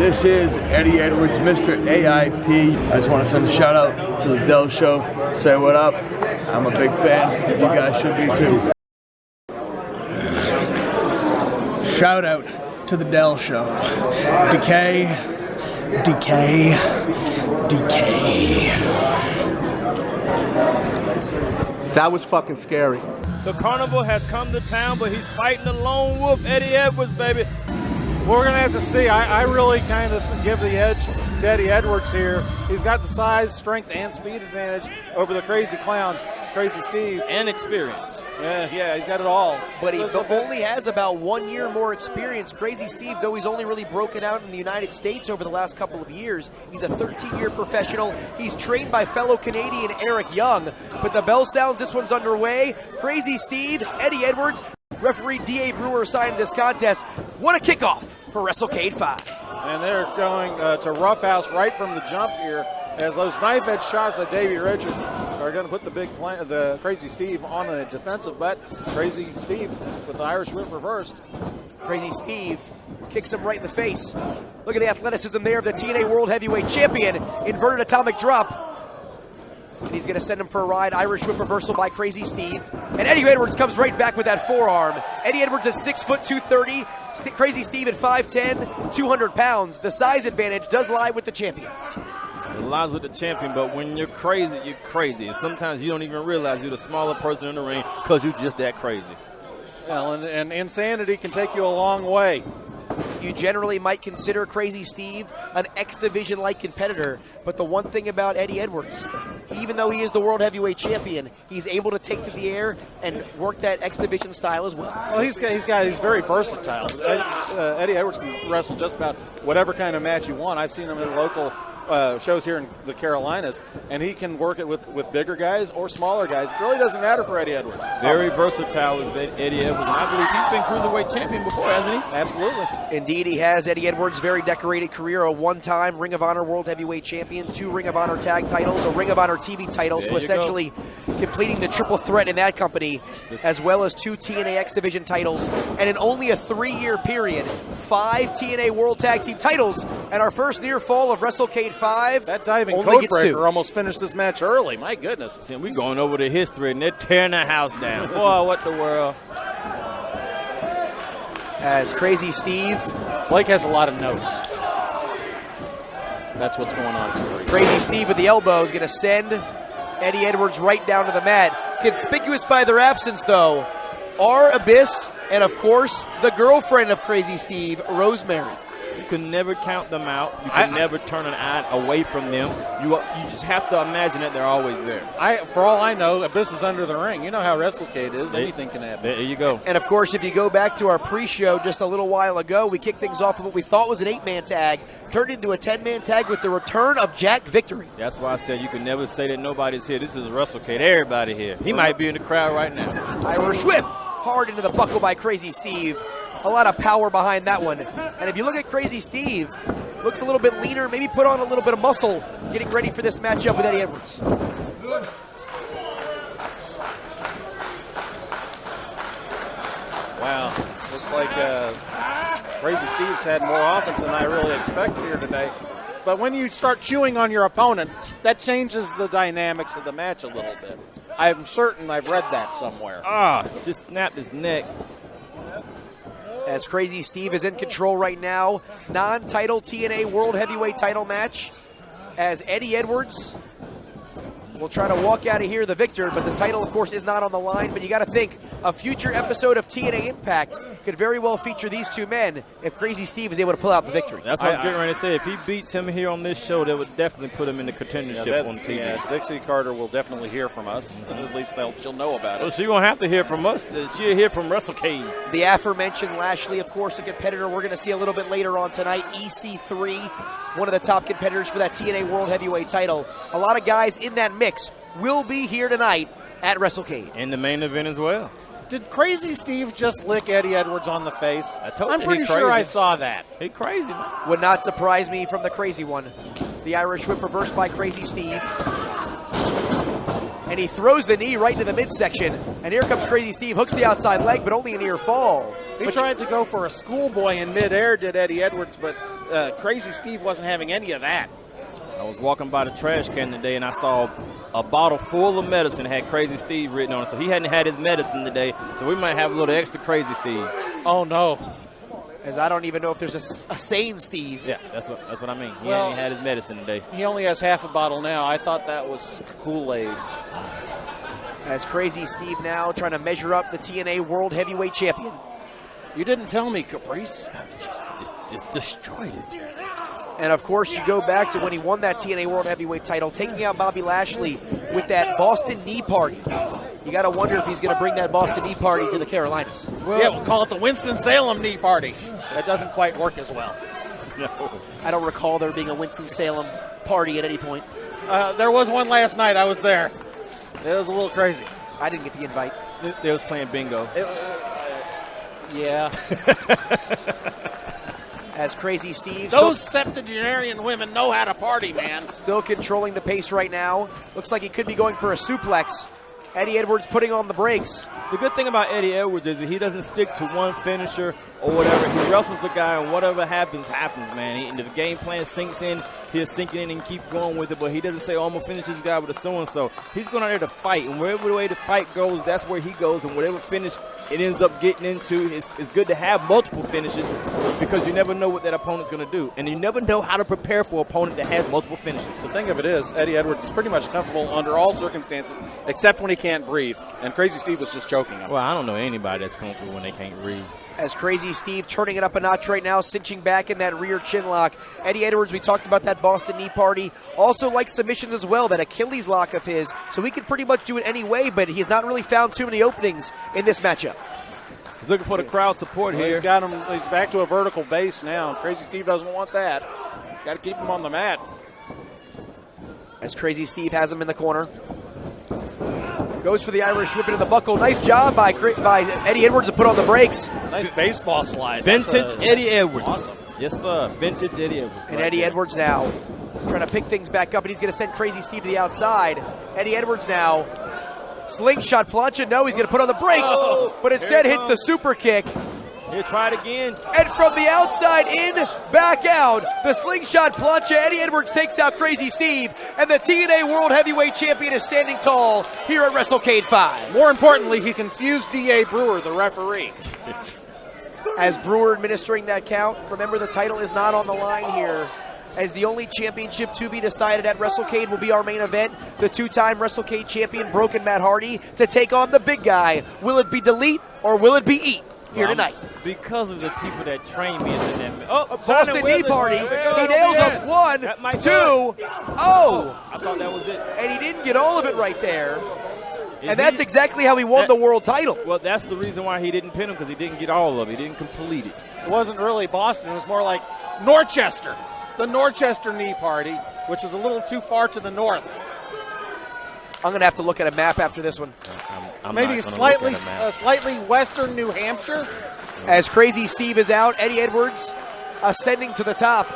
This is Eddie Edwards, Mr. AIP. I just want to send a shout out to the Delz show. Say what up. I'm a big fan. You guys should be too. Shout out to the Delz show. Decay. That was fucking scary. The carnival has come to town, but he's fighting the lone wolf, Eddie Edwards, baby. We're going to have to see. I really kind of give the edge to Eddie Edwards here. He's got the size, strength, and speed advantage over the crazy clown, Crazy Steve. And experience. Yeah, he's got it all. But he only has about 1 year more experience. Crazy Steve, though he's only really broken out in the United States over the last couple of years. He's a 13-year professional. He's trained by fellow Canadian Eric Young. But the bell sounds, this one's underway. Crazy Steve, Eddie Edwards, referee D.A. Brewer assigned this contest. What a kickoff for WrestleCade 5. And they're going to roughhouse right from the jump here, as those knife-edge shots of Davey Richards are going to put the Crazy Steve on a defensive butt. Crazy Steve with the Irish whip reversed. Crazy Steve kicks him right in the face. Look at the athleticism there of the TNA World Heavyweight Champion. Inverted atomic drop. And he's going to send him for a ride. Irish whip reversal by Crazy Steve. And Eddie Edwards comes right back with that forearm. Eddie Edwards is 6 foot 230. Crazy Steve at 5'10", 200 pounds. The size advantage does lie with the champion. It lies with the champion, but when you're crazy, you're crazy. And sometimes you don't even realize you're the smaller person in the ring because you're just that crazy. Well, and insanity can take you a long way. You generally might consider Crazy Steve an X Division-like competitor, but the one thing about Eddie Edwards, even though he is the World Heavyweight Champion, he's able to take to the air and work that X Division style as well. Well, he's very versatile. Eddie Edwards can wrestle just about whatever kind of match you want. I've seen him in local shows here in the Carolinas, and he can work it with bigger guys or smaller guys. It really doesn't matter for Eddie Edwards. Very versatile is Eddie Edwards, and I believe he's been Cruiserweight champion before, hasn't he? Absolutely. Indeed, he has. Eddie Edwards, very decorated career, a one-time Ring of Honor World Heavyweight Champion, 2 Ring of Honor tag titles, a Ring of Honor TV title, so essentially completing the triple threat in that company, as well as 2 TNA X Division titles, and in only a 3-year period, 5 TNA World Tag Team titles, and our first near fall of WrestleCade 5. That diving codebreaker almost finished this match early. My goodness. See, we're going over the history, and they're tearing the house down. Boy, what the world. As Crazy Steve. Blake has a lot of notes. That's what's going on. Crazy Steve with the elbow is going to send Eddie Edwards right down to the mat. Conspicuous by their absence, though, are Abyss and, of course, the girlfriend of Crazy Steve, Rosemary. You can never count them out. You can never turn an eye away from them. You just have to imagine that they're always there. For all I know, Abyss is under the ring. You know how WrestleCade is. Anything can happen. There you go. And, of course, if you go back to our pre-show just a little while ago, we kicked things off with what we thought was an 8-man tag, turned into a 10-man tag with the return of Jack Victory. That's why I said you can never say that nobody's here. This is WrestleCade. Everybody here. He might be in the crowd right now. Irish whip. Hard into the buckle by Crazy Steve. A lot of power behind that one. And if you look at Crazy Steve, looks a little bit leaner, maybe put on a little bit of muscle, getting ready for this matchup with Eddie Edwards. Wow. Looks like Crazy Steve's had more offense than I really expected here today. But when you start chewing on your opponent, that changes the dynamics of the match a little bit. I'm certain I've read that somewhere. Just snapped his neck. As Crazy Steve is in control right now. Non-title TNA World Heavyweight title match. As Eddie Edwards will try to walk out of here the victor, but the title, of course, is not on the line. But you got to think, a future episode of TNA Impact could very well feature these two men if Crazy Steve is able to pull out the victory. That's what I was getting ready to say. If he beats him here on this show, that would definitely put him in the contendership on TV. Yeah, Dixie Carter will definitely hear from us. At least she'll know about it. Well, she won't have to hear from us. She'll hear from WrestleCade. The aforementioned Lashley, of course, a competitor we're going to see a little bit later on tonight. EC3, one of the top competitors for that TNA World Heavyweight title. A lot of guys in that mix will be here tonight at WrestleCade. In the main event as well. Did Crazy Steve just lick Eddie Edwards on the face? I'm pretty sure I saw that. He crazy. Would not surprise me from the crazy one. The Irish whip reversed by Crazy Steve. And he throws the knee right into the midsection. And here comes Crazy Steve, hooks the outside leg, but only a near fall. He tried to go for a schoolboy in midair, did Eddie Edwards, but Crazy Steve wasn't having any of that. I was walking by the trash can today, and I saw a bottle full of medicine had Crazy Steve written on it. So he hadn't had his medicine today, so we might have a little extra Crazy Steve. Oh, no. As I don't even know if there's a sane Steve. Yeah, that's what I mean. He Well, hadn't had his medicine today. He only has half a bottle now. I thought that was Kool-Aid. As Crazy Steve now trying to measure up the TNA World Heavyweight Champion. You didn't tell me, Caprice. Just destroyed it. And of course, you go back to when he won that TNA World Heavyweight title, taking out Bobby Lashley with that Boston Knee Party. You got to wonder if he's going to bring that Boston Knee Party to the Carolinas. Well, yeah, we'll call it the Winston-Salem Knee Party. That doesn't quite work as well. No. I don't recall there being a Winston-Salem party at any point. There was one last night. I was there. It was a little crazy. I didn't get the invite. They was playing bingo. Yeah. As Crazy Steve Those septuagenarian women know how to party, man. still controlling the pace right now. Looks like he could be going for a suplex. Eddie Edwards putting on the brakes. The good thing about Eddie Edwards is that he doesn't stick to one finisher or whatever. He wrestles the guy, and whatever happens, man. And if the game plan sinks in, he'll sink in and keep going with it. But he doesn't say, oh, I'm going to finish this guy with a so-and-so. He's going out there to fight, and wherever the way the fight goes, that's where he goes. And whatever finish it ends up getting into, it's good to have multiple finishes because you never know what that opponent's going to do. And you never know how to prepare for an opponent that has multiple finishes. The thing of it is, Eddie Edwards is pretty much comfortable under all circumstances except when he can't breathe. And Crazy Steve was just choking him. Well, I don't know anybody that's comfortable when they can't breathe. As Crazy Steve turning it up a notch right now, cinching back in that rear chin lock. Eddie Edwards, we talked about that Boston Knee Party. Also likes submissions as well, that Achilles lock of his. So he can pretty much do it any way, but he's not really found too many openings in this matchup. He's looking for the crowd support here. He's got him. He's back to a vertical base now. Crazy Steve doesn't want that. Got to keep him on the mat. As Crazy Steve has him in the corner. Goes for the Irish whip into the buckle. Nice job by Eddie Edwards to put on the brakes. Nice baseball slide. Vintage Eddie Edwards. Awesome. Yes, sir. Vintage Eddie Edwards. And Eddie Edwards now trying to pick things back up, and he's going to send Crazy Steve to the outside. Eddie Edwards now. Slingshot plancha. No, he's going to put on the brakes, but instead hits the super kick. He'll try it again. And from the outside in, back out. The slingshot plancha. Eddie Edwards takes out Crazy Steve, and the TNA World Heavyweight Champion is standing tall here at WrestleCade 5. More importantly, he confused D.A. Brewer, the referee. As Brewer administering that count, remember the title is not on the line here, as the only championship to be decided at WrestleCade will be our main event. The two-time WrestleCade champion, Broken Matt Hardy, to take on the big guy. Will it be Delete or will it be Eat here tonight? Because of the people that trained me in that. Oh, Boston Knee Party. He nails up 1, 2. Oh! I thought that was it. And he didn't get all of it right there. And that's exactly how he won the world title. Well, that's the reason why he didn't pin him, because he didn't get all of it. He didn't complete it. It wasn't really Boston. It was more like Norchester. The Norchester Knee Party, which is a little too far to the north. I'm going to have to look at a map after this one. I'm Maybe not gonna look slightly, at a map. slightly western New Hampshire. As Crazy Steve is out, Eddie Edwards ascending to the top.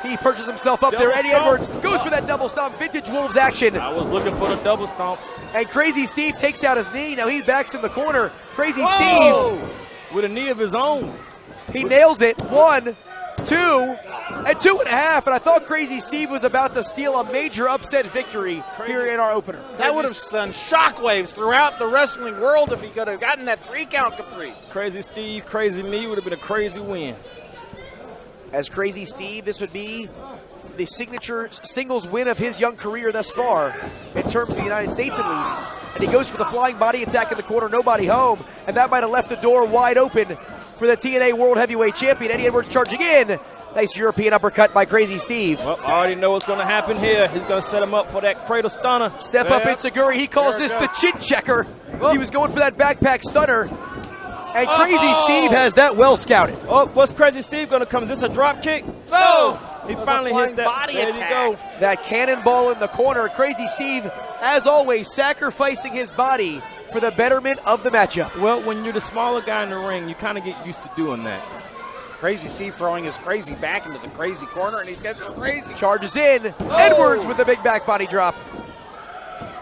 He perches himself up there. Double Eddie stomp. Edwards goes for that double stomp. Vintage Wolves action. I was looking for the double stomp. And Crazy Steve takes out his knee. Now he backs in the corner. Crazy Whoa! With a knee of his own. Steve, he nails it. 1, 2, and 2.5. And I thought Crazy Steve was about to steal a major upset victory here in our opener. That would have sent shockwaves throughout the wrestling world if he could have gotten that 3-count Caprice. Crazy Steve, Crazy Me would have been a crazy win. As Crazy Steve, this would be the signature singles win of his young career thus far, in terms of the United States at least. And he goes for the flying body attack in the corner, nobody home, and that might have left the door wide open for the TNA World Heavyweight Champion. Eddie Edwards charging in. Nice European uppercut by Crazy Steve. Well, I already know what's going to happen here. He's going to set him up for that cradle stunner. Step up Itsuguri. He calls this the chin checker. He was going for that backpack stunner. And Crazy Steve has that well scouted. Oh, what's Crazy Steve going to come? Is this a drop kick? No! He finally hits that. Body there attack. you go. That cannonball in the corner. Crazy Steve, as always, sacrificing his body for the betterment of the matchup. Well, when you're the smaller guy in the ring, you kind of get used to doing that. Crazy Steve throwing his crazy back into the crazy corner, and he's getting crazy. Charges in. Edwards with the big back body drop.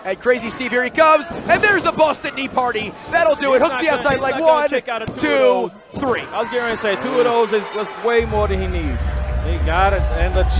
And Crazy Steve, here he comes. And there's the Boston Knee Party. That'll do it. Hooks the outside leg. 1, 2, 3. I was getting ready to say 2 of those was way more than he needs. Got it. And the